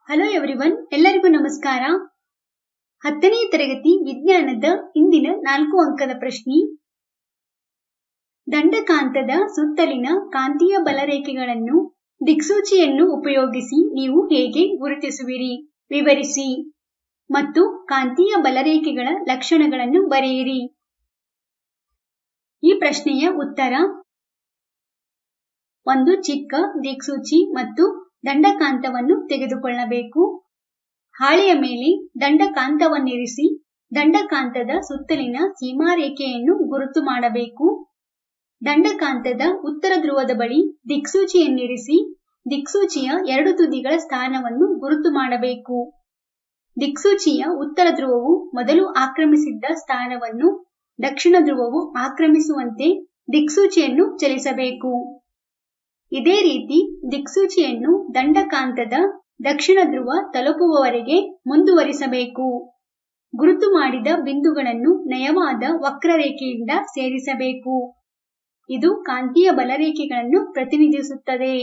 Hello everyone, ಎಲ್ಲರಿಗೂ ನಮಸ್ಕಾರ. 10ನೇ ತರಗತಿ ವಿಜ್ಞಾನದ ಇಂದಿನ 4 ಅಂಕದ ಪ್ರಶ್ನೆ. ದಂಡಕಾಂತದ ಸುತ್ತಲಿನ ಕಾಂತೀಯ ಬಲರೇಖೆಗಳನ್ನು ದಿಕ್ಸೂಚಿಯನ್ನು ಉಪಯೋಗಿಸಿ ನೀವು ಹೇಗೆ ಗುರುತಿಸುವಿರಿ? ವಿವರಿಸಿ. ಮತ್ತು ಕಾಂತೀಯ ಬಲರೇಖೆಗಳ ಲಕ್ಷಣಗಳನ್ನು ಬರೆಯಿರಿ. ಈ ಪ್ರಶ್ನೆಯ ಉತ್ತರ: ಒಂದು ಚಿಕ್ಕ ದಿಕ್ಸೂಚಿ ಮತ್ತು ದಂಡಕಾಂತವನ್ನು ತೆಗೆದುಕೊಳ್ಳಬೇಕು. ಹಾಳೆಯ ಮೇಲೆ ದಂಡಕಾಂತವನ್ನಿರಿಸಿ ದಂಡಕಾಂತದ ಸುತ್ತಲಿನ ಸೀಮಾರೇಖೆಯನ್ನು ಗುರುತು ಮಾಡಬೇಕು. ದಂಡಕಾಂತದ ಉತ್ತರ ಧ್ರುವದ ಬಳಿ ದಿಕ್ಸೂಚಿಯನ್ನಿರಿಸಿ ದಿಕ್ಸೂಚಿಯ 2 ತುದಿಗಳ ಸ್ಥಾನವನ್ನು ಗುರುತು ಮಾಡಬೇಕು. ದಿಕ್ಸೂಚಿಯ ಉತ್ತರ ಧ್ರುವವು ಮೊದಲು ಆಕ್ರಮಿಸಿದ್ದ ಸ್ಥಾನವನ್ನು ದಕ್ಷಿಣ ಧ್ರುವವು ಆಕ್ರಮಿಸುವಂತೆ ದಿಕ್ಸೂಚಿಯನ್ನು ಚಲಿಸಬೇಕು. ಇದೇ ರೀತಿ ದಿಕ್ಸೂಚಿಯನ್ನು ದಂಡಕಾಂತದ ದಕ್ಷಿಣ ಧ್ರುವ ತಲುಪುವವರೆಗೆ ಮುಂದುವರಿಸಬೇಕು. ಗುರುತು ಮಾಡಿದ ಬಿಂದುಗಳನ್ನು ನಯವಾದ ವಕ್ರರೇಖೆಯಿಂದ ಸೇರಿಸಬೇಕು. ಇದು ಕಾಂತೀಯ ಬಲರೇಖೆಗಳನ್ನು ಪ್ರತಿನಿಧಿಸುತ್ತದೆ.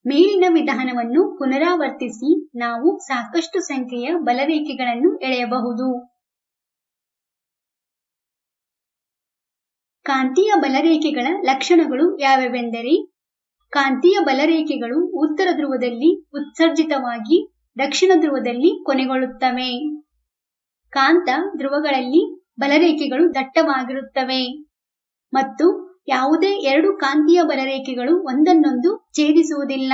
ಮೇಲಿನ ವಿಧಾನವನ್ನು ಪುನರಾವರ್ತಿಸಿ ನಾವು ಸಾಕಷ್ಟು ಸಂಖ್ಯೆಯ ಬಲರೇಖೆಗಳನ್ನು ಎಳೆಯಬಹುದು. ಕಾಂತೀಯ ಬಲರೇಖೆಗಳ ಲಕ್ಷಣಗಳು ಯಾವ್ಯಾವೆಂದರೆ: ಕಾಂತೀಯ ಬಲರೇಖೆಗಳು ಉತ್ತರ ಧ್ರುವದಲ್ಲಿ ಉತ್ಸರ್ಜಿತವಾಗಿ ದಕ್ಷಿಣ ಧ್ರುವದಲ್ಲಿ ಕೊನೆಗೊಳ್ಳುತ್ತವೆ. ಕಾಂತ ಧ್ರುವಗಳಲ್ಲಿ ಬಲರೇಖೆಗಳು ದಟ್ಟವಾಗಿರುತ್ತವೆ ಮತ್ತು ಯಾವುದೇ 2 ಕಾಂತೀಯ ಬಲರೇಖೆಗಳು ಒಂದನ್ನೊಂದು ಛೇದಿಸುವುದಿಲ್ಲ.